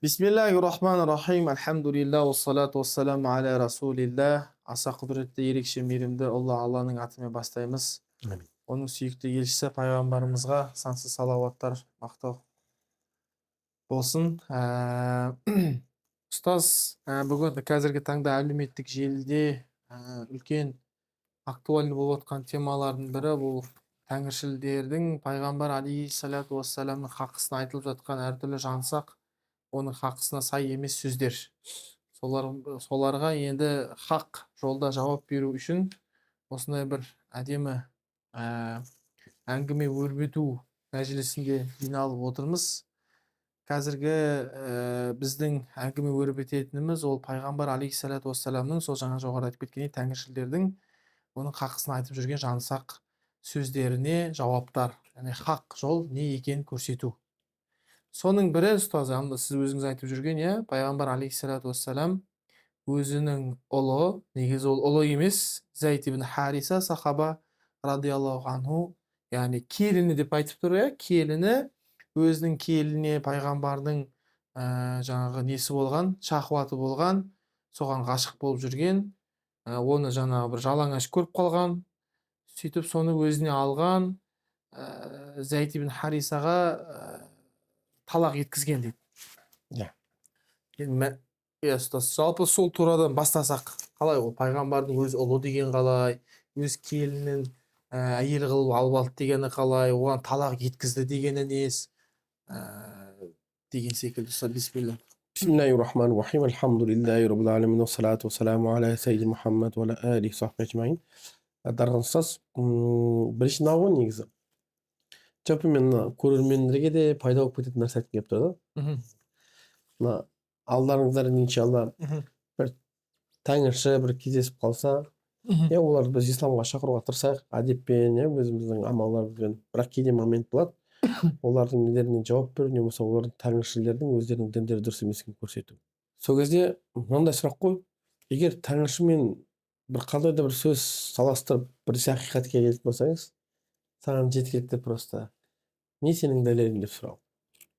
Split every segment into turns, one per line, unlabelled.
Бисмиллахир-рахманир-рахим. Альхамдулилlah, вассалату вассаламу аля расулилlah. Аса құдіретті ерекше мейірімді Алланың атымен бастаймыз.
Амин.
Оның сүйікті елшісі пайғамбарымызға сансыз салауаттар, мақтау болсын. Ұстаз, бүгін қазіргі таңда әлеуметтік желіде үлкен актуальны болып отқан темалардың бірі бұл тәңіршілдердің пайғамбар алейхиссалату вассаламның хақысына айтылып жатқан әртүрлі жаңсақ, оның хақысына сай емес сөздер. Соларға енді хақ жолда жауап беру үшін осындай бір әдемі әңгіме өрбіту мәжілісінде жиналып отырмыз. Қазіргі біздің әңгіме өрбітетініміз ол пайғамбар алейхиссалату вассаламның сол жаңа жоғарыда айтып кеткендей тәңіршілдердің оның хақысына айтып жүрген жаңсақ сөздеріне жауаптар, яғни хақ жол не екенін көрсету. Соның бірі, ұстаз, сіз өзіңіз айтып жүрген, пайғамбар алейхиссалату вассалам өзінің ұлы, негізі ол ұлы емес, Зайд ибн Хариса сахаба радиаллаху анху, яғни келіні деп айтып тұр, келіні, өзінің келіне пайғамбардың жаңағы несі болған, шахуаты болған, соған ғашық болып жүрген, оны жаңағы бір жалаңаш көріп қалған, сөйтіп соны өзіне алған, Зайд ибн Харисаға талақ еткізген дейді. Ұстаз, жалпы сол турадан бастасақ, қалай ол пайғамбардың өз ұлы деген қалай, өз келінін әйел қылып алып алды дегені қалай, оған талақ еткізді дегені несі деген секілді. Ұстаз, бисмилля.
Бисмиллахир-рахманир-рахим. Альхамдулиллахи раббил аламин. Вассалату вассаламу аля саййиди Мухаммад ва аля алихи сахбихи ажмаин. Дархан ұстаз, бірінші мынау ғой негізі. Жалпы мен көрермендерге де пайда болып кететін нәрсе айтып келіп тұр да. Мына алдарыңыздар иншалла бір тәңірші бір кездесіп қалса, оларды біз исламға шақыруға тырысайық, әдеппен, өзіміздің амалдарымызбен. Бірақ кейде момент болады, олардың нелеріне жауап беру, не болмаса олардың тәңіршілердің өздерінің діндері дұрыс емескенін көрсету. Сол кезде мынандай сұрақ қой, егер тәңіршімен бір қандай да бір сөз саластырып, бір ақиқатқа келетін болсаңыз, саған жеткілікті просто не сенің дәлелің деп сұрау.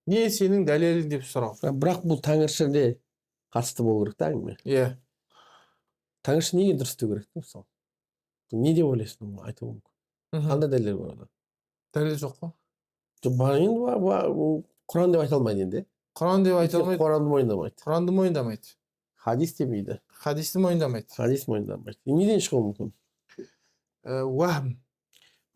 Не сенің дәлелің деп сұрау.
Бірақ бұл тәңіршілге қатысты болу керек та әңгіме. Тәңірші неге дұрыс деу керек, мысалы? Не деп ойлайсың, оны айтуы мүмкін? Қандай дәлел бар онда?
Дәлел жоқ қой.
Енді Құран деп айта алмайды енді.
Құран деп айта алмайды.
Құранды мойындамайды.
Құранды мойындамайды.
Хадис демейді.
Хадисті мойындамайды.
Хадис мойындамайды. Неден шығуы мүмкін?
Уахм.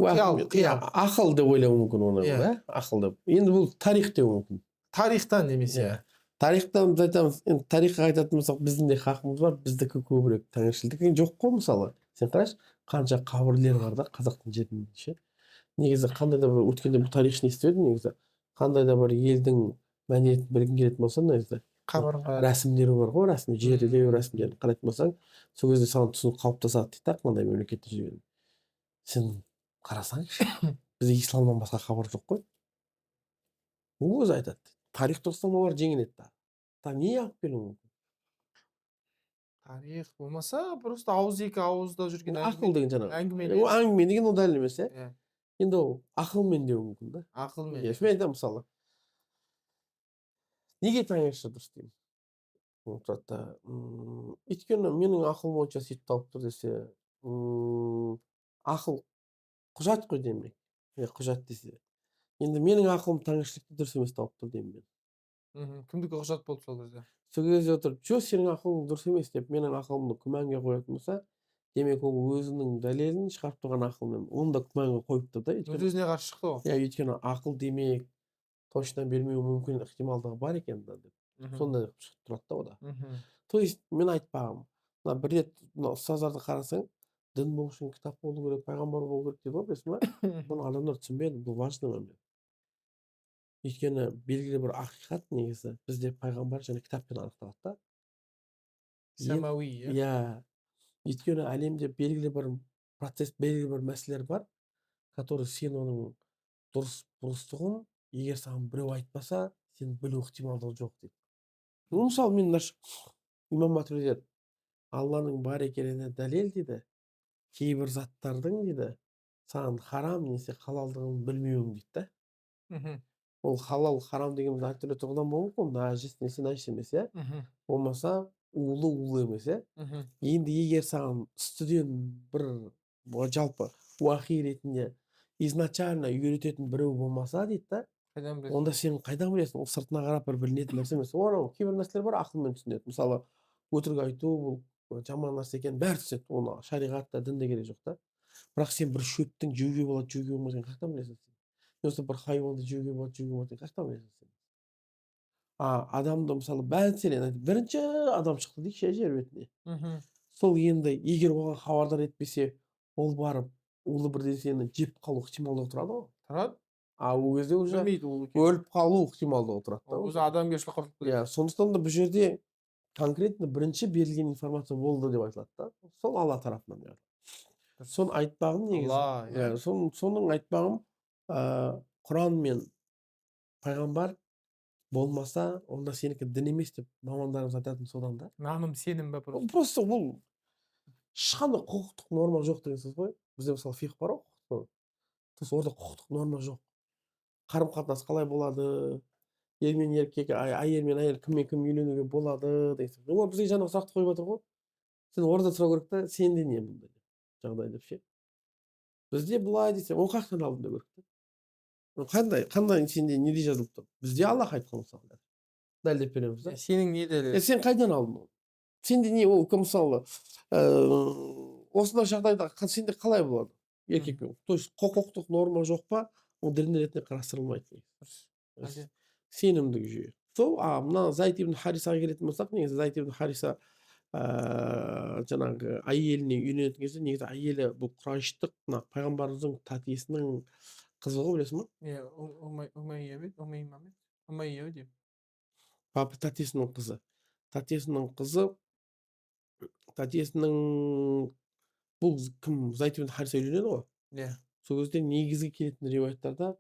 Ақыл деп ойлауы мүмкін оны, ақыл деп. Енді бұл тарих деуі мүмкін.
Тарихтан немесе.
Тарихтан біз айтамыз, енді тарихқа айтатын болсақ, біздің де хақымыз бар, біздікі көбірек. Тәңіршілдік жоқ қой, мысалы. Сен қарашы, қанша қабірлер бар да қазақтың жерінде. Негізі қандай да бір өткенде бұл тарихын естіп негізі қандай да бір елдің мәдениетін білгің келетін болса, негізі рәсімдері бар ғой, жерлеу рәсімдерін қарайтын болсаң, сол кезде саған түсінік қалыптасады дейді, қандай мемлекетте жүрген. Сен қарасаңшы, бізде исламнан басқа хабар жоқ қой. Ол өзі айтады. Тарих тұрғысынан олар жеңіледі да. Не алып келуі мүмкін?
Тарих болмаса, просто екі ауызда жүрген
ақыл деген жаңағы.
әңгіме.
Әңгіме деген ол дәлел емес, енді ол ақылмен деуі мүмкін да.
Ақылмен.
Мен айтамын мысалы. Неге тәңірші дұрыс деймін? Өйткені менің ақылым бойынша сөйтіп тауып тұр десе, ақыл құжат қой демек. Құжат десе. Енді менің ақылым тәңіршілікті дұрыс емес тауып тұр деймін мен.
Кімдікі құжат болды сол кезде?
Сол кезде отырып, сенің ақылың дұрыс емес деп, менің ақылымды күмәнге қоятын болса, демек ол өзінің дәлелін шығарып тұрған ақылмен, оны да күмәнге қойыпты да.
Өзіне қарсы шықты ғой.
Өйткені ақыл демек точно бермеуі мүмкін ықтималдығы бар екен да деп. Сондай шығып тұрады да ода. То есть мен айтпағым, бір рет ұстаздарды қарасаң, дін болу үшін кітап болу керек, пайғамбар болу керек деп білесің ба? Бұны адамдар түсінбеді, бұл важный момент. Өйткені белгілі бір ақиқат негізі бізде пайғамбар және кітаппен анықталады да.
Самауи,
Өйткені әлемде белгілі бір процесс, белгілі бір мәселелер бар, который сен оның дұрыс бұрыстығын, егер саған біреу айтпаса, сен білу ықтималдығы жоқ дейді. Мысалы мен имам Матуридиде Алланың бар екеніне дәлел дейді, кейбір заттардың дейді, саған харам немесе халалдығын білмеуің дейді да. ол халал харам дегеніміз әртүрлі тұрғыдан болуы мүмкін. Нәжіс несі нәжіс емес, иә. Болмаса улы емес, иә. Енді егер саған үстіден бір жалпы уахи ретінде изначально үйрететін біреу болмаса дейді да,
Қайдан білесің?
онда сен қайдан білесің? Ол сыртына қарап бір білінетін нәрсе емес. Ол кейбір нәрселер бар ақылмен түсінеді. Мысалы өтірік айту бұл жаман нәрсе екенін бәрі түсінеді. Оны шариғатта, дінде керек жоқ та. Бірақ сен бір шөптің жеуге болады, жеуге болмайды қайдан білесің сен? Немесе бір хайуанды жеуге болады, жеуге болмайды қайдан білесің сен? Адамды мысалы мәселен бірінші адам шықты дейікші жер бетіне. Сол енді егер оған хабардар етпесе, ол барып улы бір нәрсені жеп қалу ықтималдығы тұрады ғой.
Тұрады.
Ол кезде уже
Білмейді ол екенін.
өліп қалу ықтималдығы тұрады да.
Өзі адамгершілік құртылып кетеді.
Иә, сондықтан да бұл жерде конкретно бірінші берілген информация болды деп айтылады да. Сол Алла тарапынан яғни. Соны айтпағым негізі.
Алла, иә.
Соның айтпағым Құран мен пайғамбар болмаса, онда сенікі дін емес деп мамандарымыз айтатын содан да.
Наным сенім бе просто?
Просто бұл ешқандай құқықтық норма жоқ деген сөз ғой. Бізде мысалы фиқ бар ғой құқықтық. Орда құқықтық норма жоқ. Қарым-қатынас қалай болады? Ер мен еркек, әйел мен әйел кіммен кім үйленуге болады деген сияқты. Олар бізге жаңа сұрақты қойып отыр ғой. Сен орда сұрау керек та, сенде не бұндай жағдай деп ше. Бізде былай десе, ол қаяқтан алдым деп керек та. Қандай сенде неде жазылып тұр? Бізде Аллах айтқан мысалы. Дәлдеп береміз да.
Сенің не дәлел?
Сен қайдан алдың оны? Сенде не ол мысалы осындай жағдайда сенде қалай болады? Еркекпен. То есть құқықтық норма жоқ па? Ол дін ретінде қарастырылмайды. Сенімдік жүйе. Сол, мына Зайд ибн Харисаға келетін болсақ, негізі Зайд ибн Хариса жаңағы әйеліне үйленетін кезде, негізі әйелі бұл құрайыштық, мына пайғамбарымыздың тәтесінің қызы ғой, білесің ба?
Иә, Умайя деп.
Папа тәтесінің қызы. Тәтесінің бұл кім? Зайд ибн Хариса үйленеді ғой.
Иә.
Сол кезде негізгі келетін риуаяттарда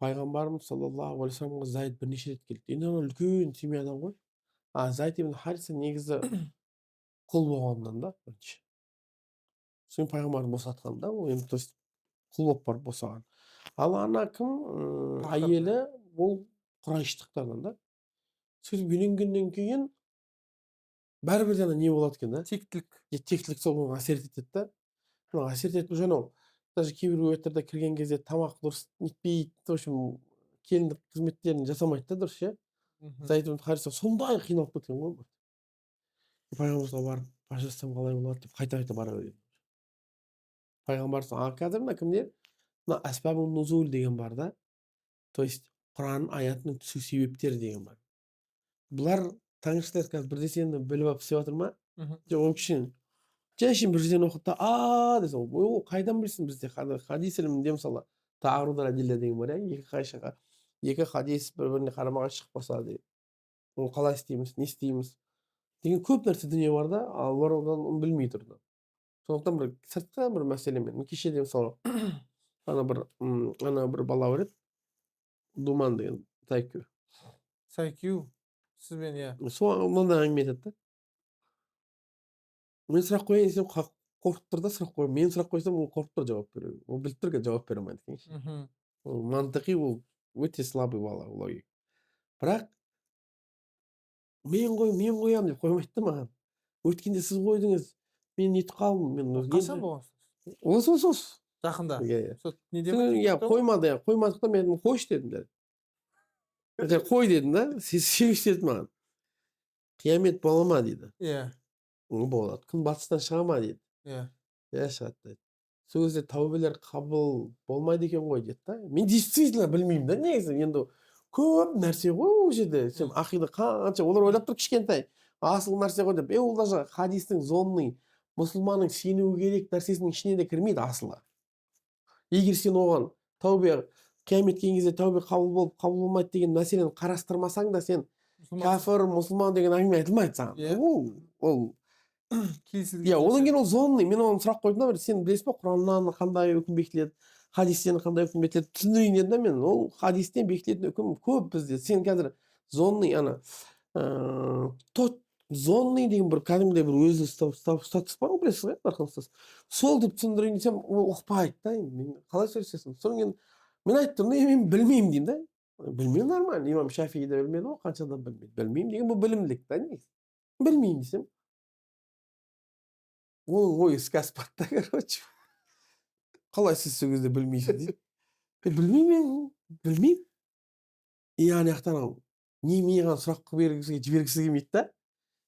пайғамбарымыз саллаллаху алейхи вассаламға Зайд бірнеше рет келді. Енді ана үлкен семья адам ғой. Зайд ибн Хариса негізі құл болғаннан да бірінші. Сосын пайғамбардың босатқан да, ол енді то есть құл болып барып босаған. Ал ана кім? Әйелі ол құрайыштықтардан да. Сөйтіп үйленгеннен кейін бәрібір де не болады екен да? Тектілік сол әсер етеді да. Әсер етеді жаңа даже кейбір риуаяттарда кірген кезде тамақ дұрыс нетпейді, в общем, келіндік қызметтерін жасамайды да дұрыс, ше. Зайд ибн Хариса сондай қиналып кеткен ғой. Пайғамбарымызға барып, ажырассам қалай болады деп қайта бара береді. Пайғамбар қазір мына кімдер? Мына әсбабун нузул деген бар да. То есть Құран аятының түсу себептері деген бар. Бұлар таңғыштар қазір бірдесені біліп алып істеп жатыр ма? Жоқ, ол кішкене жайшын бір жерден оқыды да, десе, ол қайдан білсін бізде хадис ілімінде мысалы тағрудар әдилля деген бар, екі хадис бір-біріне қарама-қарсы шықпаса деп. Оны қалай істейміз, не істейміз деген көп нәрсе дүние бар да, ал олар оны білмей тұрды. Сондықтан бір сыртқа бір мәселемен кешеде мысалы ана бір бала бар еді, Думан деген
Сайкю сізбен, иә.
Сол мынандай әңгіме айтады да. Мен сұрақ қояйын десем қорқып тұр да сұрақ қойып. Мен сұрақ қойсам ол қорқып тұр жауап беруге. Ол біліп тұр жауап бере алмайды екен. Ол мантықи, ол өте слабый бала логика. Бірақ мен қоямын деп қоймайды да маған. Өткенде сіз қойдыңыз, мен нетіп қалдым.
Қашан болған?
Осы.
Жақында.
Иә, қоймадықтан мен қойшы дедім. Қой дедім да, сүйіш деді маған. Қиямет бола ма дейді.
Иә.
Болады. Күн батыстан шыға ма дейді. Иә, шығады дейді. Сол кезде тәубелер қабыл болмайды екен ғой деді да. Мен действительно білмеймін да негізі. Енді көп нәрсе ғой ол жерде. Сен ақида қанша, олар ойлап тұр кішкентай. Асыл нәрсе ғой деп. Ол даже хадистің зонный мұсылманның сенуі керек нәрсесінің ішіне де кірмейді асылы. Егер сен оған тәубе қиямет келген кезде тәубе қабыл болып, қабыл болмайды деген мәселені қарастырмасаң да сен кәфір, мұсылман деген әңгіме айтылмайды саған. Ол иә, одан кейін ол зонный. Мен оған сұрақ қойдым да, сен білесіз ба, Құраннан қандай үкім бекітіледі, хадистен қандай үкім бекітіледі, түсіндірейін дедім да мен. Ол хадистен бекітілетін үкім көп бізде. Сен қазір зонный зонный деген бір кәдімгідей бір өзі статус бар ғой, білесіз ғой, дарханстас. Сол деп түсіндірейін десем, ол ұқпайды да. Қалай сөйлесесің? Содан кейін мен айттым да, мен білмеймін деймін да. Bilmiyorum normal. İmam Şafii de bilmedi o kança adam bilmedi. Bilmeyeyim деген bu bilimlik da негізі. Bilmeyeyim desem. Оның ойы іске аспады да, короче. Қалай сіз сол кезде білмейсіз дейді. Білмеймін мен. Білмеймін. Ана жақтан не маған сұрақ жібергісі келмейді да.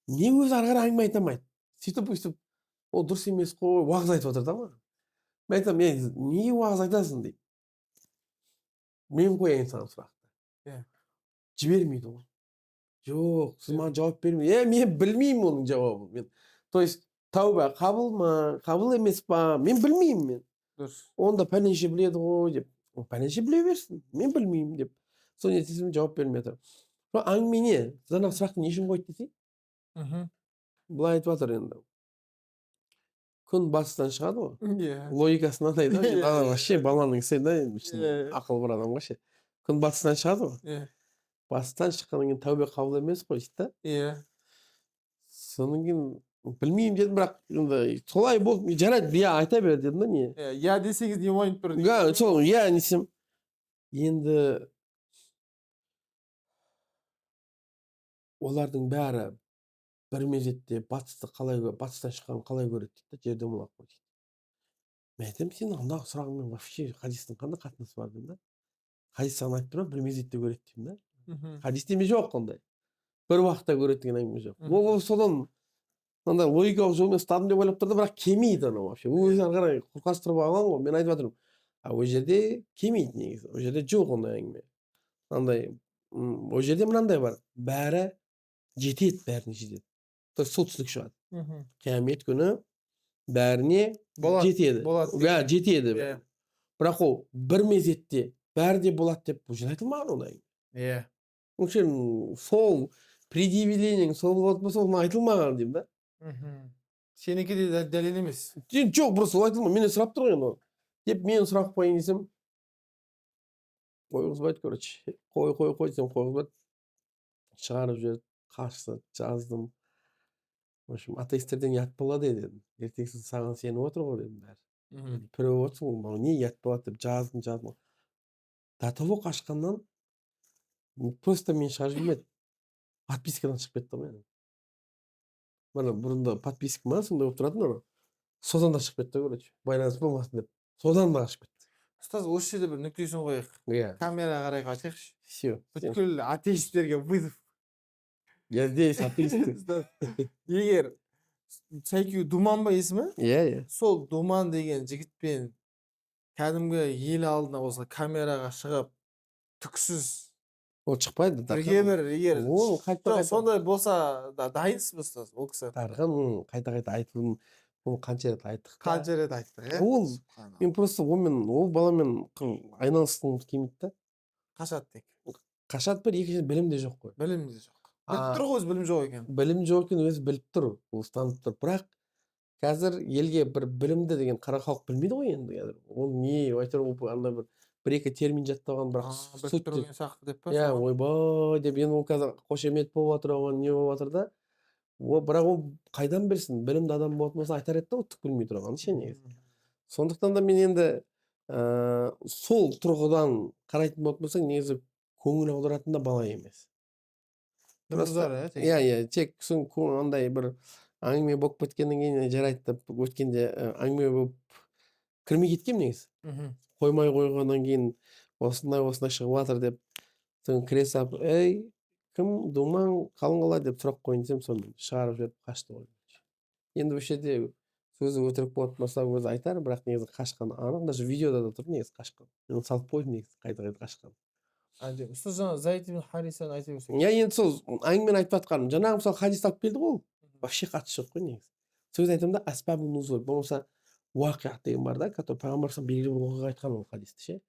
Не өзі ары қарай әңгіме айта алмайды. Сөйтіп өйстіп ол дұрыс емес қой, уағыз айтып отыр да маған. Мен айтамын, не уағыз айтасың дейді. Мен қояйын саған сұрақты. Жібермейді ол. Жоқ, сіз маған жауап бермейді. Мен білмеймін оның жауабын. Мен, то есть, тәуба қабыл ма, қабыл емес па, мен білмеймін мен.
Дұрыс.
Онда пәленше біледі ғой деп. Пәленше біле берсін, мен білмеймін деп. Сол нетесімен жауап бермей отыр. Әңгіме не? Жаңағы сұрақты не үшін қойды десей? Былай айтып жатыр енді. Күн батыстан шығады ғой. Логикасы мынандай да. Вообще баланың ісі да, ақыл бар адамға ше. Күн батыстан шығады ғой. Батыстан шыққаннан кейін тәубе қабыл емес қой дейді да. Содан кейін білмеймін дедім, бірақ енді солай болды. Жарайды, айта бер дедім да не.
Я десеңіз не ойын тұр.
Сол, несем. Енді олардың бәрі бір мезетте батыстан шыққанын қалай көреді дейді, жерде молақ қой дейді. Мен айтамын, сен андағы сұрағыңмен вообще хадистің қандай қатынасы бар деймін да. Хадис саған айтып тұр, бір мезетте көреді деймін да. Хадисте ме жоқ ондай. Бір уақытта көреді деген әңгіме жоқ. Ол содан мынандай логикалық жолмен ұстадым деп ойлап тұрды, бірақ келмейді анау вообще. Өзі ары қарай құрқастырып алған ғой. Мен айтып жатырмын. Ол жерде келмейді негізі. Ол жерде жоқ ондай әңгіме. Мынандай, ол жерде мынандай бар. Бәрі жетеді, бәріне жетеді. То есть солтүстік шығады. Қиямет күні бәріне жетеді. Жетеді. Бірақ ол бір мезетте бәрі де болады деп бұл жерде айтылмаған ондай. Вообще сол предъявлениең сол болады болса, оны айтылмаған деймін да.
Сенікі де дәлел емес.
Жоқ, просто ол айтылмаған. Менен сұрап тұр ғой енді. Деп мен сұрақ қойын десем, қойғызбайды, короче. Қой десем қойғызбайды. Шығарып жіберді, қарсы жаздым. В общем, атеистерден ұят болады дедім. Ертеңгісін саған сеніп отыр ғой дедім бәрі. Піріп отырсың ғой, не ұят болады деп жаздым. До того қашқаннан просто мен шығарып жібермеді. Подпискадан шығып кетті ғой. Mana бұрында подписка ма сондай болып тұратын ғой. Содан да шығып кетті, короче. Байланыс болмасын деп. Содан да шығып кетті.
Ұстаз, осы жерде бір нүктесін қояйық. Камераға қарай қайтайықшы.
Все.
Бүткіл атеистерге вызов.
Я здесь атеист.
Егер Сайкю Думан ба есімі?
Иә.
Сол Думан деген жігітпен кәдімгі ел алдына осы камераға шығып түксіз
Ол шықпайды.
Бірге бір егер сондай болса да дайынсыз ба ұстаз ол кісі?
Тарған қайта айтылым. Ол қанша рет айттық.
Қанша рет айттық, иә?
Ол мен просто ол баламен айналысқым келмейді да.
Қашады тек.
Қашады бір, екінші білім де жоқ қой.
Білім де жоқ. Біліп тұр ғой өзі білім жоқ екен.
Білім жоқ екен өзі біліп тұр. Ол ұстанып тұр. Бірақ қазір елге бір білімді деген қара халық білмейді ғой енді қазір. Ол не, әйтеуір андай бір-екі термин жаттаған, бірақ
біліп тұрған сияқты деп па?
Иә, ойбай деп енді ол қазір қошемет болып жатыр, оған не болып жатыр да. Бірақ ол қайдан білсін, білімді адам болатын болса айтар еді да, ол түк білмей тұрған ше негізі. Сондықтан да мен енді сол тұрғыдан қарайтын болатын болсаң, негізі көңіл аударатын да бала емес. Иә, тек андай бір әңгіме болып кеткеннен кейін жарайды деп өткенде әңгіме болып кірмей кеткем негізі. Қоймай қойғаннан кейін осындай шығып жатыр деп кіре салып, кім Думан қалың қалай деп сұрақ қойын десем, сонымен шығарып жіберіп қашты ғой. Енді осы жерде сөзі өтірік болатын болса өзі айтар, бірақ негізі қашқан анық, даже видеода да тұр негізі қашқан. Мен салып қойдым негізі қайта қашқан.
Ұстаз жаңа Заид ибн Харисаны айта берсек.
Иә, енді сол әңгімені айтып жатқаным. Жаңағы мысалы хадис алып келді ғой. Вообще қатысы жоқ қой негізі. Сөз айтамын да, асбабу нузул болмаса уақиғ деген бар да, который пайғамбар белгілі бір оқиға айтқан ол хадисті ше.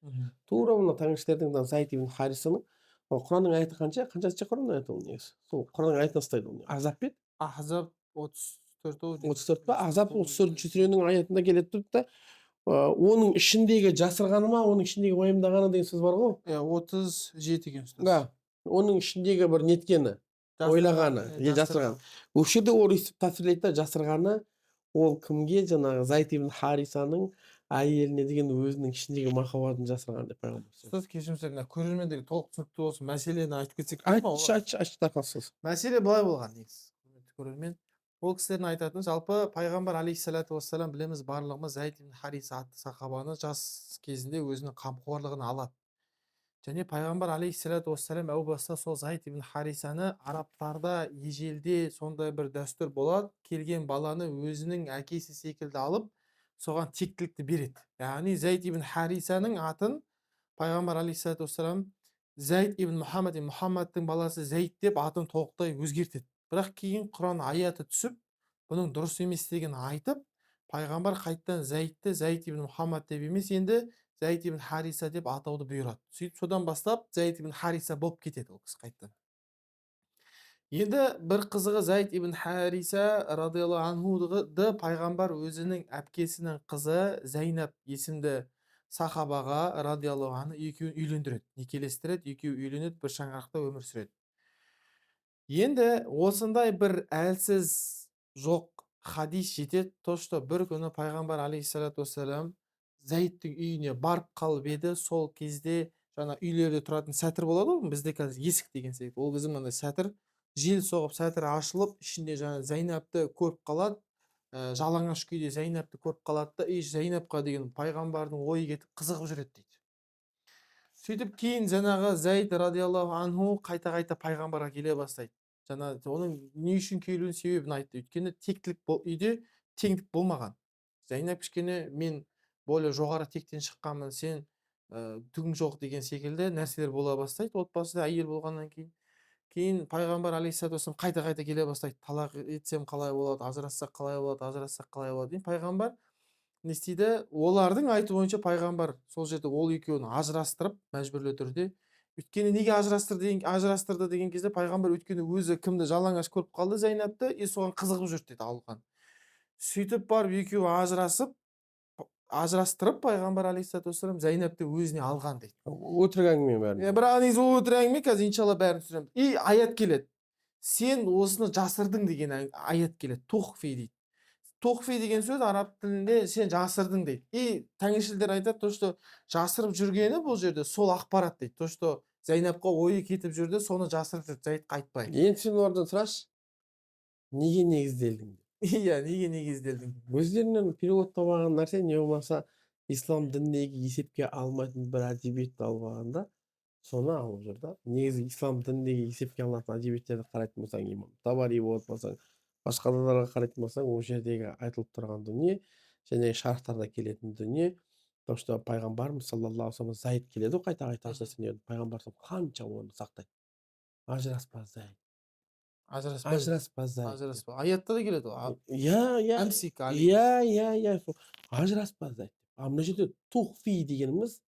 Тура мына тәңіршілердің Заид ибн Харисаның Құранның аяты қаншасы Құранның аяты ол негізі. Сол Құранның аятын ұстайды ол. Ахзаб пе?
Ахзаб 34
34 па? Ахзаб 34 сүренің аятында келеді тұрды да, оның ішіндегі жасырғаны ма, оның ішіндегі уайымдағаны деген сөз бар ғой.
37 екен ұстаз.
Оның ішіндегі бір неткені, ойлағаны, жасырғаны. Ол жерде ол тәсірлейді да, жасырғаны ол кімге, жаңағы Заид ибн Харисаның әйеліне деген өзінің ішіндегі махаббатын жасырған деп пайғамбар саллаллаху
Ұстаз кешірім сұраймын, мына көрермендерге толық түсінікті болсын, мәселені айтып кетсек
алейхи
болады ма?
вассалам. Айтшы тарқас сөз.
Мәселе былай болған негізі. Құрметті көрермен, ол кісілердің айтатыны, жалпы пайғамбар алейхиссалату вассалам білеміз барлығымыз Зайд ибн Хариса атты сахабаны жас кезінде өзінің қамқорлығына алады. Және пайғамбар алейхиссалату вассалам әу баста сол Зайд ибн Харисаны арабтарда ежелде сондай бір дәстүр болады, келген баланы өзінің әкесі секілді алып, соған тектілікті береді. Яғни Зайд ибн Харисаның атын пайғамбар алейхиссалату вассалам Зайд ибн Мұхаммад ибн Мұхаммадтың баласы Зайд деп атын толықтай өзгертеді. Бірақ кейін Құран аяты түсіп, бұның дұрыс емес деген айтып, пайғамбар қайттан Зайдты Зайд ибн Мұхаммад деп емес, енді Зайд ибн Хариса деп атауды бұйырады. Сөйтіп содан бастап Зайд ибн Хариса болып кетеді ол кісі қайттан. Енді бір қызығы Зайд ибн Хариса радиаллаху анхуды пайғамбар өзінің әпкесінің қызы Зайнап есімді сахабаға радиаллаху анху екеуін үйлендіреді, некелестіреді, екеуі үйленеді, бір шаңырақта өмір сүреді. Енді осындай бір әлсіз жоқ хадис жетеді, то что бір күні пайғамбар алейхиссалату вассалам Зайдтың үйіне барып қалып еді. Сол кезде жаңа үйлерде тұратын сәтір болады ғой, бізде қазір есік деген секілді. Ол кезде мынандай сәтір, жел соғып сәтір ашылып, ішінде жаңа Зайнапты көріп қалады. Жалаңаш күйде Зайнапты көріп қалады да, Зайнапқа деген пайғамбардың ойы кетіп қызығып жүреді дейді. Сөйтіп кейін жаңағы Зайд радиаллаху анху қайта пайғамбарға келе бастайды. Жаңа оның не үшін келуінің себебін айтты. Өйткені үйде теңдік болмаған. Зайнап кішкене мен более жоғары тектен шыққанмын, сен түгің жоқ деген секілді нәрселер бола бастайды отбасыда әйел болғаннан кейін. Кейін пайғамбар алейхиссалату вассалам қайта келе бастайды. Талақ етсем қалай болады, ажырассақ қалай болады дейін. Пайғамбар не істейді? Олардың айтуы бойынша пайғамбар сол жерде ол екеуін ажырастырып, мәжбүрлі түрде. Өйткені неге ажырастырды деген кезде пайғамбар өйткені өзі кімді жалаңаш көріп қалды Зайнапты, соған қызығып жүрді дейді, алған. Сөйтіп барып екеуі ажырастырып пайғамбар алейхиссалату вассалам Зайнапты өзіне алған дейді.
Өтірік әңгіме бәрі.
Бірақ негізі ол өтірік әңгіме, қазір иншалла бәрін түсіреміз. И аят келеді. Сен осыны жасырдың деген аят келеді. Тухфи дейді. Тухфи деген сөз араб тілінде сен жасырдың дейді. И тәңіршілдер айтады, то что жасырып жүргені бұл жерде сол ақпарат дейді. То что Зайнапқа ойы кетіп жүрді, соны жасырып жүрді, Зайдқа айтпай.
Енді сен олардан сұрашы, неге негізделдің?
Иә, неге негізделдің?
Өздерінен переводталған нәрсе не болмаса ислам дініндегі есепке алмайтын бір әдебиетті алып алғанда, соны алып жүр да. Негізі ислам дініндегі есепке алынатын әдебиеттерді қарайтын болсаң, имам Табари болатын болсаң, басқа да қарайтын болсаң, ол жердегі айтылып тұрған дүние және шарықтарда келетін дүние, то что пайғамбарымыз саллаллаху алейхи вассалам Зайд келеді қайта ажырассын, пайғамбар қанша оны сақтайды. Ажыраспа Зайд. Ажыраспа Зайд.
Аятта да келеді ғой.
Иә.
Әмсик али.
Иә. Ажыраспа Зайд. Мына жерде тухфи дегеніміз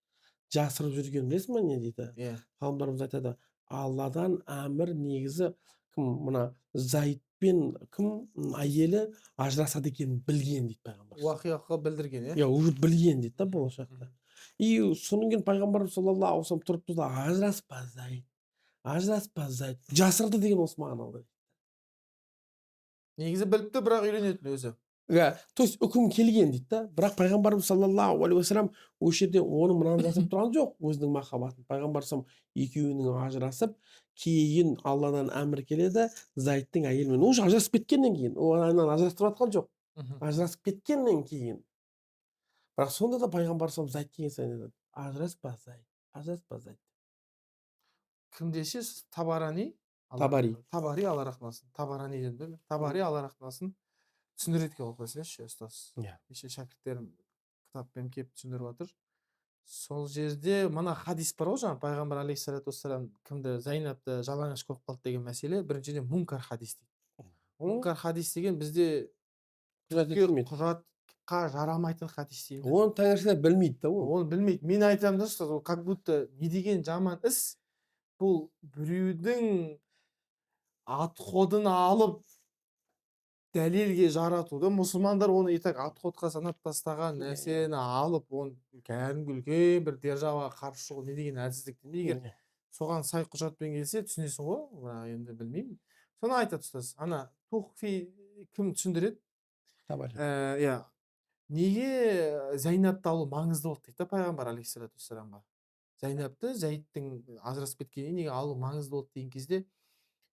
жасырып жүрген, білесің ба не дейді?
Иә.
Ғалымдарымыз айтады, Алладан әмір негізі кім мына Зайдпен кім әйелі ажырасады екенін білген дейді пайғамбар.
Уақиғаға білдірген, иә?
Иә, уже білген дейді да болашақта. И содан кейін пайғамбарымыз саллаллаху алейхи вассалам тұрып тұрды, ажыраспа Зайд. Жасырды деген осы мағыналы.
Негізі біліпті, бірақ үйленетін өзі.
То есть үкім келген дейді да. Бірақ пайғамбарымыз саллаллаху алейхи вассалам осы жерде оны мынаны жасап тұрған жоқ, өзінің махаббатын. Пайғамбар екеуінің ажырасып, кейін Алладан әмір келеді, Зайдтың әйелімен уже ажырасып кеткеннен кейін, ол ажырастырып жатқан жоқ. Ажырасып кеткеннен кейін. Бірақ сонда да пайғамбар Зайд деген сайын ажыраспа Зайд.
Кім десеңіз, Табари, Алла рахмасын. Табарани дедім. Табари, Алла рахмасын. Түсіндіреді ол қойсайшы, ұстаз. Еше шәкірттерім кітаппен келіп түсіндіріп жатыр. Сол жерде мына хадис бар ғой, жаңа пайғамбар алейхиссалату вассалам кімді Зайнапты жалаңаш көріп қалды деген мәселе, біріншіден мункар хадис дейді. Мункар хадис деген бізде құжатқа жарамайтын хадис дейді.
Оны тәңіршілер білмейді да.
Оны білмейді. Мен айтамын да, ұстаз, ол как будто не деген жаман іс, бұл біреудің отходын алып дәлелге жаратуды, мұсылмандар оны итак отходқа санап тастаған нәрсені алып, оны кәдімгі үлкен бір державаға қарсы шығу не деген әлсіздік. Егер соған сай құжатпен келсе, түсінесің ғой, енді білмеймін. Соны айтады ұстаз. Ана тухфи кім түсіндіреді?
Табари.
Иә. неге Зайнапты алу маңызды болды дейді да пайғамбар алейхиссалату вассаламға. Зайнапты Зайдтың ажырасып кеткеніне неге алу маңызды болды деген кезде,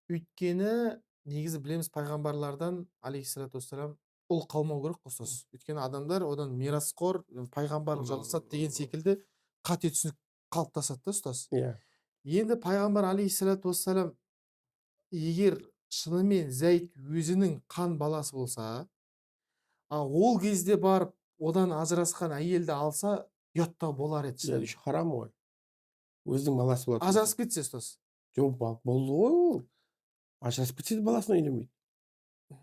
өйткені негізі білеміз пайғамбарлардан алейхиссалату вассалам ұл қалмау керек ұқсас. Өйткені адамдар одан мирасқор, пайғамбарлық жалғасады деген секілді қате түсінік қалыптасады да ұстаз.
Иә.
Енді пайғамбар алейхиссалату вассалам егер шынымен Зайд өзінің қан баласы болса, ол кезде барып одан ажырасқан әйелді алса, ұяттау болар еді
Иә,
шынымен.
харам ғой. Өзінің баласы болады.
Ажырасып кетсе ұстаз.
Жоқ, болды ғой ол. Ажырасып кетсе де баласына үйленбейді.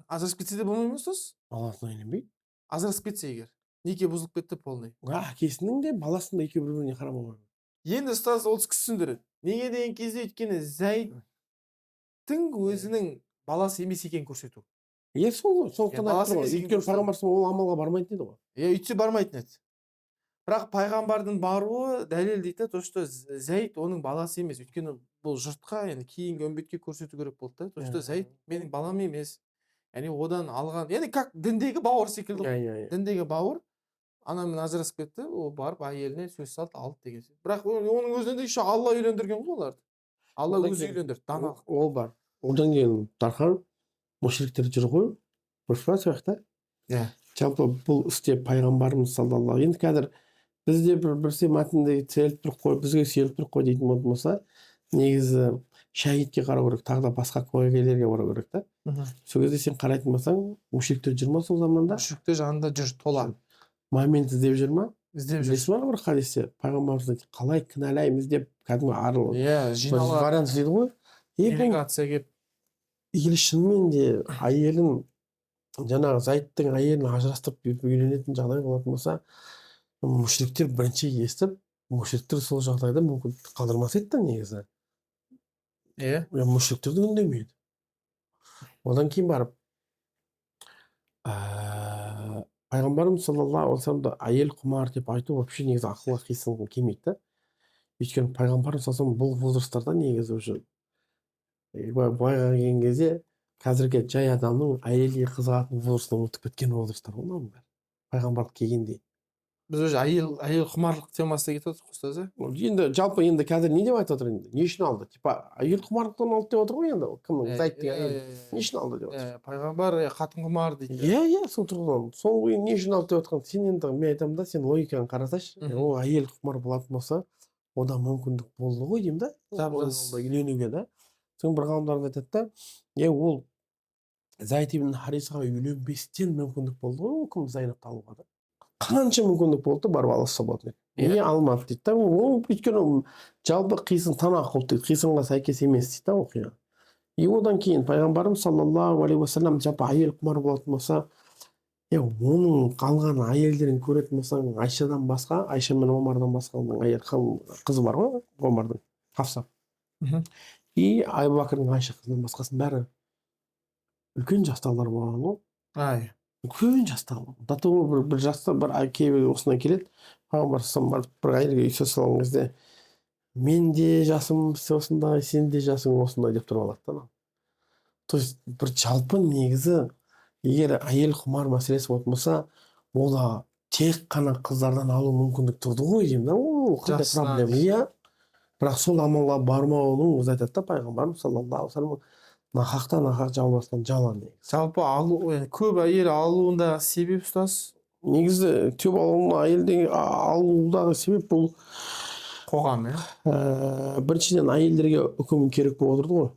Ажырасып кетсе де болмай ма ұстаз?
Баласына үйленбейді.
Ажырасып кетсе егер. Неке бұзылып кетті полный.
Әкесінің де баласының да екеуі бір-біріне харам ғой.
Енді ұстаз ол кісі түсіндіреді. Неге деген кезде өйткені Зайдтың өзінің баласы емес екенін көрсету.
Иә, сол ғой. Сондықтан
баласы
айтты ғой.
емес екенін
Өйткені пайғамбар ол амалға бармайтын еді ғой.
Үйтсе бармайтын еді. Бірақ пайғамбардың баруы дәлел дейді, то что Зайд оның баласы емес. Өйткені бұл жұртқа, яғни кейінгі үмбетке көрсету керек болды да. То что Зайд менің балам емес. Яғни одан алған, яғни как діндегі бауыр секілді. Діндегі бауыр анамен ажырасып кетті, ол барып әйеліне сөз салды, алды деген. Бірақ оның өзінен де еще Алла үйлендірген ғой оларды. Алла өзі үйлендірді, даналық.
Ол бар. Одан кейін Дархан мүшриктер жүр ғой. Дұрыс па сияқты? Иә. Жалпы бұл істе пайғамбарымыз саллаллаху алейхи. Енді қазір бізде бірсе мәтінде селіп бір қой, бізге селіп бір қой дейтін болмаса, негізі шәһидке қарау керек, тағы да басқа куәгерлерге қарау керек та. Сол кезде сен қарайтын болсаң, мүшриктер жүр ма сол заманда?
Мүшриктер жанында жүр, тола.
Момент іздеп жүр ма?
Іздеп жүр.
Білесіз бір хадисте пайғамбарымыз қалай кінәлаймыз деп кәдімгі арылып.
Иә, жиналып.
Вариант дейді ғой.
Делегация келіп.
Егер шынымен де әйелін, жаңағы Зайдтың әйелін ажырастырып үйленетін жағдай болатын болса, мүшриктер бірінші естіп, мүшриктер сол жағдайда мүмкін қалдырмас еді да негізі.
Иә.
Мүшриктер де үндемейді. Одан кейін барып пайғамбарымыз саллаллаху алейхи вассаламды әйел құмар деп айту вообще негізі ақылға қисын келмейді да. Өйткені пайғамбарымыз саллаллаху бұл возрасттарда негізі уже байға келген кезде қазіргі жай адамның әйелге қызығатын возрастын ұмытып кеткен возрасттар ғой мынаның бәрі. Пайғамбарлық келгенде.
Біз уже әйел құмарлық темасына кетіп отырмық ұстаз.
Енді жалпы енді қазір не деп айтып отыр енді? Не үшін алды? Типа әйел құмарлықтан алды деп отыр ғой енді. Кімнің Зайдтың әйелі не үшін алды деп отыр?
Пайғамбар қатын құмар дейді.
Иә, сол тұрғыдан. Сол не үшін алды деп отқан? Сен енді мен айтамын да, сен логиканы қарасайшы. Ол әйел құмар болатын болса, одан мүмкіндік болды ғой деймін да. Үйленуге да. Соң бір ғалымдар айтады да, ол Зайд ибн Харисаға үйленбестен мүмкіндік болды ғой, кім Зайнапты алуға да. Қанша мүмкіндік болды барып алса болатын еді. Алмады дейді да. Ол өйткені жалпы қисын танақ болды дейді. Қисынға сәйкес емес дейді да оқиға. Одан кейін пайғамбарымыз саллаллаху алейхи уассалам жалпы әйел құмар болатын болса, оның қалған әйелдерін көретін болсаң, Айшадан басқа, Айша мен Омардан басқа әйел қызы бар ғой, Омардың, Хафса. Әбу Бәкірдің Айша қызынан басқасын бәрі үлкен жастағылар болған ғой. Үлкен жастағы. Даты бір жаста бір кейбір осынdan келеді. Пайғамбар бір әйелге үй салған кезде мен де жасым осындай, сен де жасың осындай деп тұрып алады да. То есть бір жалпы негізі егер әйел құмар мәселесі болатын болса, ол да тек қана қыздардан алу мүмкіндік тұрды ғой деймін да. Ол қандай проблема? Иә. Бірақ сол амалға бармауының өзі айтады да пайғамбарымыз саллаллаху алейхи вассалам нақақтан нақақ жалбастан жалан негізі.
Жалпы көп әйел алуында себеп ұстаз?
Негізі көп алудағы себеп бұл
қоғам,
біріншіден әйелдерге үкім керек болып отырды ғой.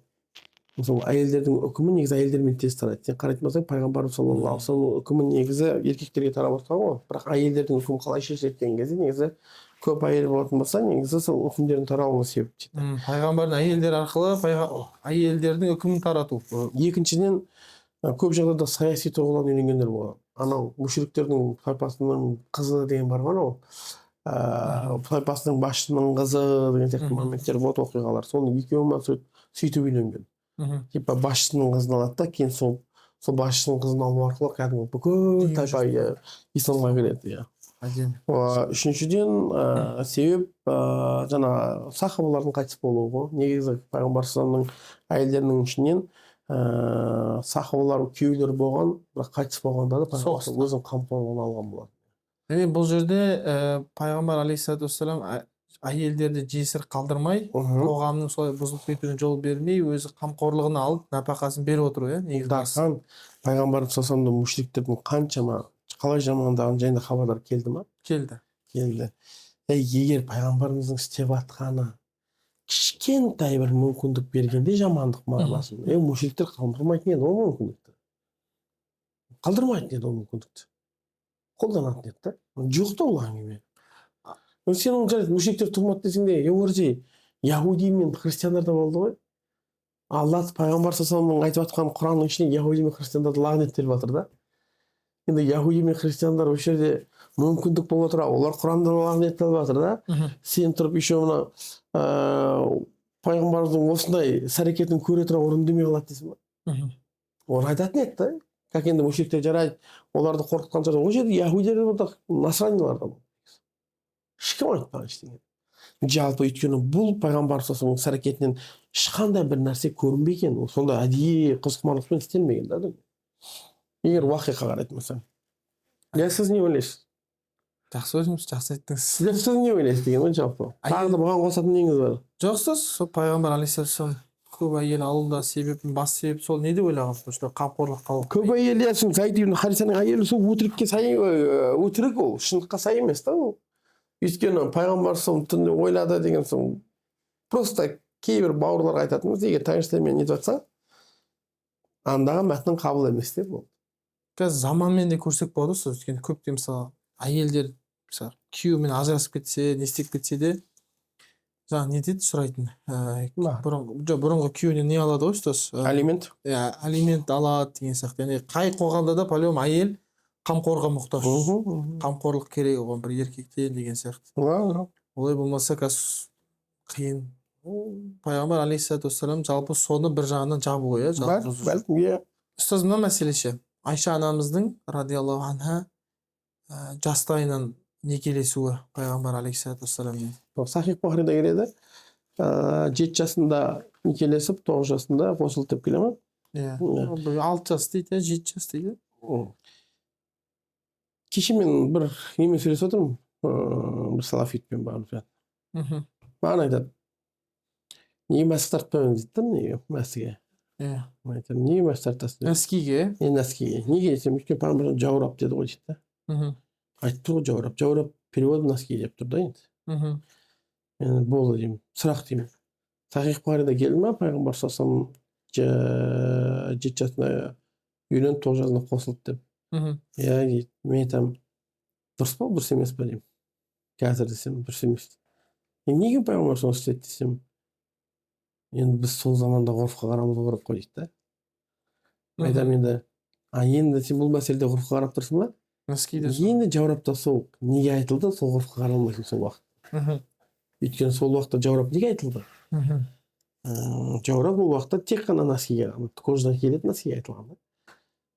Мысалы әйелдердің үкімі негізі әйелдермен тез тарайды. Сен қарайтын болсаң пайғамбарымыз саллаллаху алейхи вассалам үкімі негізі еркектерге тарап отырған ғой. Бірақ әйелдердің үкімі қалай шешіледі деген кезде негізі көп әйел болатын болса, негізі сол үкімдердің тарауына себеп дейді.
Пайғамбардың әйелдер арқылы әйелдердің үкімін тарату.
Екіншіден, көп жағдайда саяси тұрғыдан үйленгендер болады. Анау мүшриктердің тайпасының қызы деген бар ғой, тайпасының басшысының қызы деген сияқты моменттер болады, оқиғалар. Соның екеуімен сөйтіп үйленген. Типа басшысының қызын алады да, кейін сол басшысының қызын алу арқылы кәдімгі бүкіл тайпа исламға кіреді. Үшіншіден себеп жаңа сахабалардың қайтыс болуы ғой. Негізі пайғамбар саллаллаху әйелдерінің ішінен сахабалар күйеулер болған, бірақ қайтыс болғанда да пайғамбар өзінің қамқорлығына алған болады.
Бұл жерде пайғамбар алейхиссалату вассалам әйелдерді жесір қалдырмай, қоғамның солай бұзылып кетуіне жол бермей, өзі қамқорлығына алып, нәпақасын беріп отыр, негізі.
Дархан пайғамбарымыз саллаллаху алейхи мушриктердің қаншама қалай жамандағаны жайында хабарлар келді ма?
Келді.
Егер пайғамбарымыздың істеп жатқаны кішкентай бір мүмкіндік бергенде жамандық мағынасын, мушриктер қалдырмайтын еді ол мүмкіндікті. Қалдырмайтын еді ол мүмкіндікті. Қолданатын еді да. Жоқ та ол әңгіме. Сен оны жарайды, мушриктер тұғмат десең де, еуірде яһуди мен христиандар да болды ғой. Алла пайғамбар саллаллаху айтып жатқан Құранның ішіне яһуди мен христиандарды лағнеттеліп жатыр да. Енді яһуди мен христиандар осы жерде мүмкіндік болып отыр, олар Құранда лағнеттеліп жатыр да. Сен тұрып еще мына пайғамбардың осындай іс-әрекетін көре тұра оны үндемей қалады дейсің ба? Оны айтатын еді да. Как енді мушриктер жарайды, оларды қорқытқан шығар. Ол жерде яһудилер бар, насранилар да. Ешкім айтпаған ештеңе. Жалпы өйткені бұл пайғамбар саллаллаху алейхи іс-әрекетінен ешқандай бір нәрсе көрінбеген, ол сонда әдейі қызыққұмарлықпен істелмеген да. Егер уақиға қарайтын болсаң. Сіз не ойлайсыз?
Жақсы өзіңіз, жақсы айттыңыз.
Сіз не ойлайсыз деген ғой жалпы? Тағы да бұған қосатын неңіз бар?
Жоқ, сол пайғамбар алейхиссалам көп әйел алуда бас себеп сол не деп ойлаған? Қамқорлық қалу.
Көп әйел ясың, Заид ибн Харисаның әйелі сол өтірікке сай, өтірік ол, шындыққа сай емес та ол. Өйткені пайғамбар сол түнде ойлады деген соң просто кейбір бауырларға айтатынбыз, егер таңертеңмен нетіп жатсаң, андағы мәтін қабыл емес деп ол.
Қазір заманмен де көрсек болады сол, өйткені көптеген мысалы әйелдер мысалы күйеуімен ажырасып кетсе, не істеп кетсе де жаңа не дейді сұрайтын. Бұрынғы күйеуінен не алады ғой ұстаз?
Алимент.
Алимент алады деген сияқты. Яғни қай қоғамда да по-любому әйел қамқорға мұқтаж. Қамқорлық керек оған бір еркектен деген сияқты. Олай болмаса қазір қиын. Пайғамбар алейхиссалату вассалам жалпы соны бір жағынан жабу ғой,
иә.
Ұстаз, мына мәселе ше. Айша анамыздың радиаллаху анха жастайынан некелесуі пайғамбар алейхиссалату вассаламмен.
Сахих Бухарида келеді. 7 жасында некелесіп, 9 жасында қосылды деп келе ме?
Иә. 6 жас дейді, 7 жас дейді.
Кеше мен бір немен сөйлесіп отырмын, бір салафитпен барып. Маған айтады, неге мәсік тартпаймын дейді, неге мәсіге? Неге мәсік тартасың?
Нәскиге?
Нәскиге. Неге десем, өйткені пайғамбар жаурап деді ғой дейді. Айтып тұр ғой жаурап. Жаурап переводы нәски деп тұр да енді. Мен болды деймін, сұрақ деймін. Сахих Бухарида келді ма, пайғамбар саллаллаху алейхи 7 жасында үйленіп 9 жасында қосылды деп. Иә дейді, мен айтамын, дұрыс па, дұрыс емес па деймін. Қазір десем, дұрыс емес. Неге пайғамбар соны істеді десем, енді біз сол заманда ғұрфқа қарамыз керек қой дейді да. Айтамын енді, енді сен бұл мәселеде ғұрфқа қарап тұрсың ба? Енді жаурап та сол неге айтылды, сол ғұрфқа қаралмайсың сол уақыт. Өйткені сол уақытта жаурап неге айтылды? Жаурап ол уақытта тек қана нәскиге, кожадан келетін нәскиге айтылған да.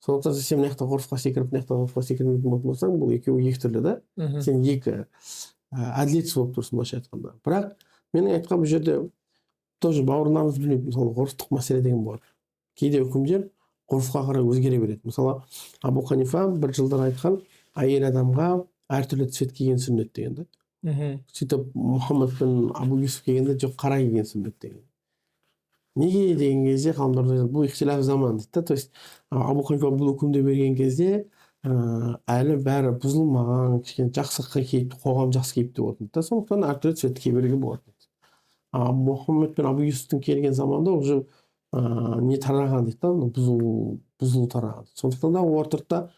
Сондықтан сен мына жақта ғұрфқа секіріп, мына жақта ғұрфқа секірмейтін болсаң, бұл екеуі екі түрлі да. Сен екі әділетсіз болып тұрсың былайша айтқанда. Бірақ менің айтқан бұл жерде тоже бауырларымыз білмейді, мысалы ғұрфтық мәселе деген бар. Кейде үкімдер ғұрфқа қарай өзгере береді. Мысалы Абу Ханифа бір жылдар айтқан, әйел адамға әртүрлі түсет киген сүннет деген да. Сөйтіп Мұхаммад пен Абу Юсуф келгенде жоқ қара киген сүннет деген. Неге деген кезде ғалымдар бұл ихтилаф заман дейді да. То есть Абу Ханифа бұл үкімді берген кезде әлі бәрі бұзылмаған, кішкене жақсы киіп, қоғам жақсы киіп деп отыр да. Сондықтан әртүрлі түсет кие беруге болады. Мұхаммад пен Абу Юсуфтың келген заманда уже не тараған дейді да, бұзылу тараған. Сондықтан да ортыртта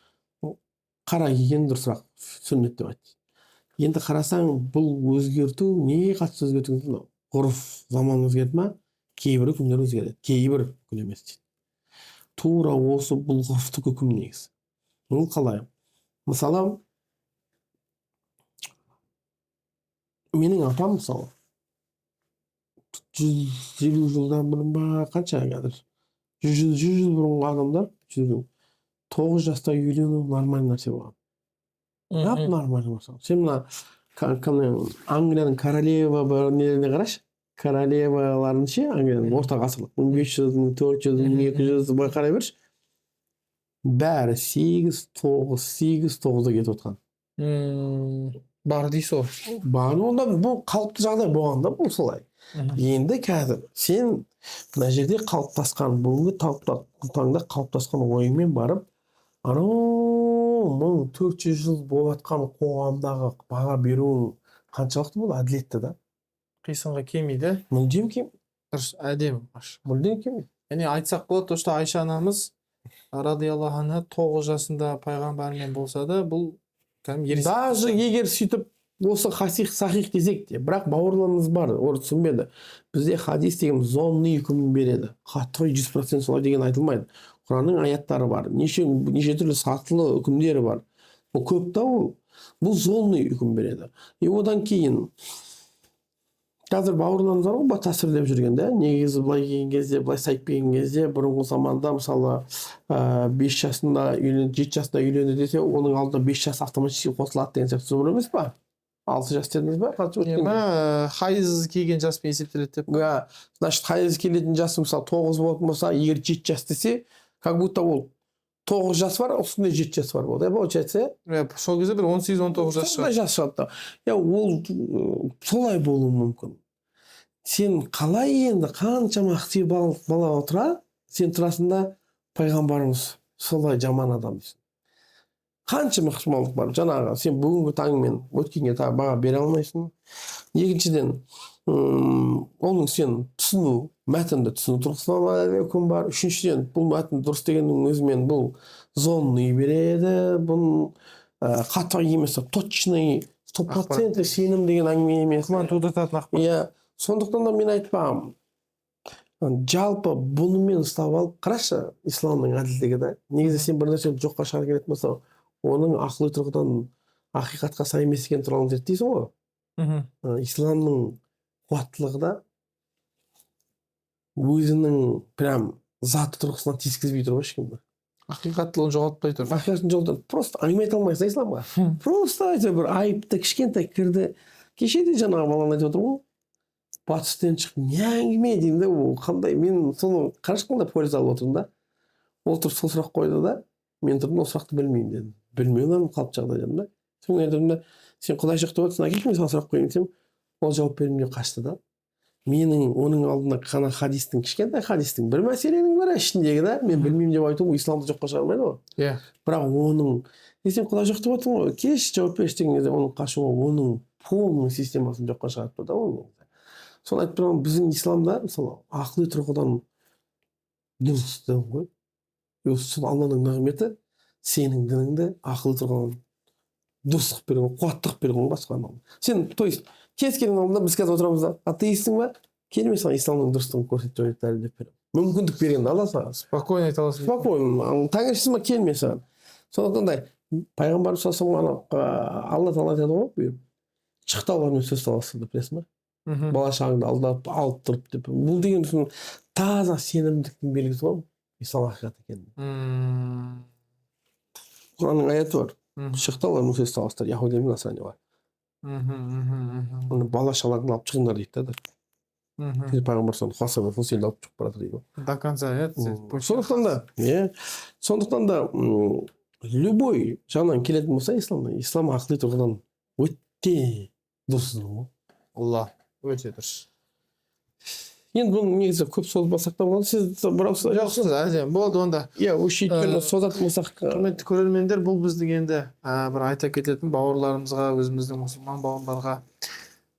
қара киген дұрысырақ сүннет деп айтты. Енді қарасаң, бұл өзгерту неге қатысты өзгерту? Ғұрф заман өзгерді ма? Кейбір үкімдер өзгереді, кейбір үкім емес дейді. Тура осы бұл ғұрфтық үкім негізі. Бұл қалай? Мысалы, менің апам мысалы 150 жылдан бұрын ба, қанша қазір? 100 жыл бұрынғы адамдар 9 жаста үйлену нормальный нәрсе болған. Нормальный мысалы. Сен мына Англияның королева нелеріне қарашы. Королеваларын ше, Англияның орта ғасырлық 1500, 1400, 1200 бай қарай берші. Бәрі 8-9-8-9-да кетіп отқан.
Бар дейсіз ғой.
Бар онда бұл қалыпты жағдай болғанда бұл солай. Енді қазір сен мына жерде қалыптасқан бүгінгі таңда қалыптасқан ойыңмен барып анау 1400 жыл болып жатқан қоғамдағы баға беруің қаншалықты бұл әділетті да?
Қисынға келмейді.
Мүлдем келмейді.
Дұрыс, әдемі.
Мүлдем келмейді.
Яғни айтсақ болады, что Айша анамыз радиаллаху анха 9 жасында пайғамбармен болса да, бұл кәдімгі
Даже егер сөйтіп осы сахих десек те, бірақ бауырларымыз бар, ол түсінбеді. Бізде хадис деген зонный үкім береді. Қатты 100% солай деген айтылмайды. Құранның аяттары бар, неше түрлі сатылы үкімдері бар. Бұл көп та бұл зонный үкім береді. Одан кейін қазір бауырларымыз бар ғой, тәсірлеп жүрген, негізі былай келген кезде, былай сайып келген кезде, бұрынғы заманда мысалы 5 жасында үйленді, 7 жасында үйленді десе, оның алдында 5 жас автоматически қосылады деген сияқты сөз емес па? 6 жас дедіңіз ба?
Хайыз келген жаспен есептеледі деп.
Значит, хайыз келетін жасы мысалы 9 болатын болса, егер 7 жас десе, как будто ол 9 жас бар, үстінде 7 жас бар болды. Получается,
сол кезде бір 18-19 жас шығады.
Жас шығады. Ол солай болуы мүмкін. Сен қалай енді қаншама ақтив бала отыра, сен тұрасында пайғамбарымыз солай жаман адам дейсің. Қаншама ықтималдық бар. Жаңағы сен бүгінгі таңмен өткенге баға бере алмайсың. Екіншіден, оның сен түсіну, мәтінді түсіну тұрғысынан үкім бар. Үшіншіден, бұл мәтін дұрыс дегеннің өзімен бұл зонный береді, бұл қатты емес, точный, 100% сенім деген әңгіме емес.
Күмән тудыртатын ақпарат.
Сондықтан да мен айтпағым. Жалпы бұнымен ұстап алып, қарашы, исламның әділдігі да. Негізі сен бір нәрсе жоққа шығарып келетін болса, оның ақылы тұрғыдан ақиқатқа сай емес екенін туралы зерттейсің ғой. Исламның қуаттылығы да өзінің прям заты тұрғысынан тескізбей тұр ғой ешкімді.
Ақиқаттылығын жоғалтпай тұр.
Ақиқатын жоғалтпай, просто әңгіме айта алмайсың исламға. Просто бір айыпты кішкентай кірді. Кеше де жаңағы баланы айтып отыр ғой. Батыстан шығып, не әңгіме деймін да, ол қандай, мен соны қарашқанда польза алып отырмын да. Ол тұрып сол сұрақ қойды да, мен тұрдым, ол сұрақты білмеймін дедім. Білмеуін қалып жағдай дедім да. Соны айтырмын да, сен Құдай жоқ деп отырсың, әкелші мен саған сұрақ қойайын десем, ол жауап бермей қашты да. Менің оның алдында қана хадистің, кішкентай хадистің бір мәселенің бар ішіндегі да, мен білмеймін деп айтуым исламды жоққа шығармайды ғой. Бірақ оның, сен Құдай жоқ деп отырсың ғой, кеш жауап берші деген кезде оның қашуы, оның полный системасын жоққа шығарып тұр да оның. Соны айтып тұрмын, біздің исламда, мысалы, ақылы тұрғыдан дұрыс дін ғой. Сол Алланың нығметі сенің дініңді ақылы тұрғыдан дұрыстық берген, қуаттық берген басқа. Сен, то есть, кез келген алдында біз қазір отырамыз да, атеистің ба? Келме саған исламның дұрыстығын көрсетіп жібереді дәлелдеп беремін. Мүмкіндік берген Алла саған.
Спокойно айта аласың.
Спокойно. Тәңіршісі ма келме саған. Сондықтан да пайғамбар саллаллаху Алла тағала айтады ғой, бұйырып. Шықтаулармен сөз таласты деп білесің ба? Бала шағыңды алдап алып тұрып деп. Бұл деген таза сенімдіктің белгісі ғой, ислам ақиқат екенін. Құранның аяты бар. Шықтаулармен сөз таластыр, яһуди мен насрани бар. Бала шағаларын алып шығыңдар дейді да. Пайғамбар соны қуаса бір сені алып шығып барады дейді.
До конца,
сондықтан да любой жағынан келетін болса ислам ақылы тұрғыдан өте дұрыс ғой.
Алла, өте дұрыс.
Енді бұны негізі көп созбасақ та болады. Сіз бір ауыз
Жоқсыз, әдем. Болды онда.
Өшейтпен созатын болсақ.
Құрметті көрермендер, бұл біздің енді бір айта кететін бауырларымызға, өзіміздің мұсылман бауырларға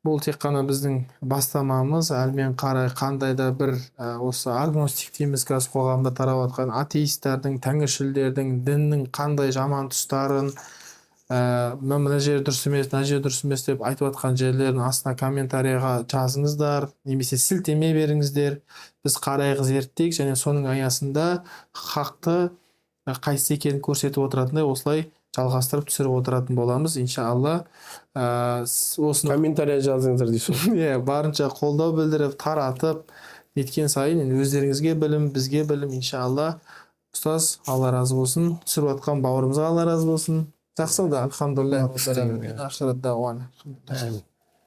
бұл тек қана біздің бастамамыз. Әлмен қарай қандай да бір осы агностик дейміз қазір қоғамда тарап жатқан атеистердің, тәңіршілдердің діннің қандай жаман тұстарын мына жер дұрыс емес, мына жер дұрыс емес деп айтып жатқан жерлерін астына комментарийға жазыңыздар, немесе сілтеме беріңіздер. Біз қарайық, зерттейік және соның аясында хақты қайсы екенін көрсетіп отыратындай осылай жалғастырып түсіріп отыратын боламыз, иншалла. Осыны
комментарий жазыңыздар дейсіз.
Барынша қолдау білдіріп, таратып, неткен сайын өздеріңізге білім, бізге білім, иншалла. Ұстаз, Алла разы болсын. Түсіріп жатқан бауырымызға Алла разы болсын. Жақсы да, алхамдулилlah. Ақшарат дауаны.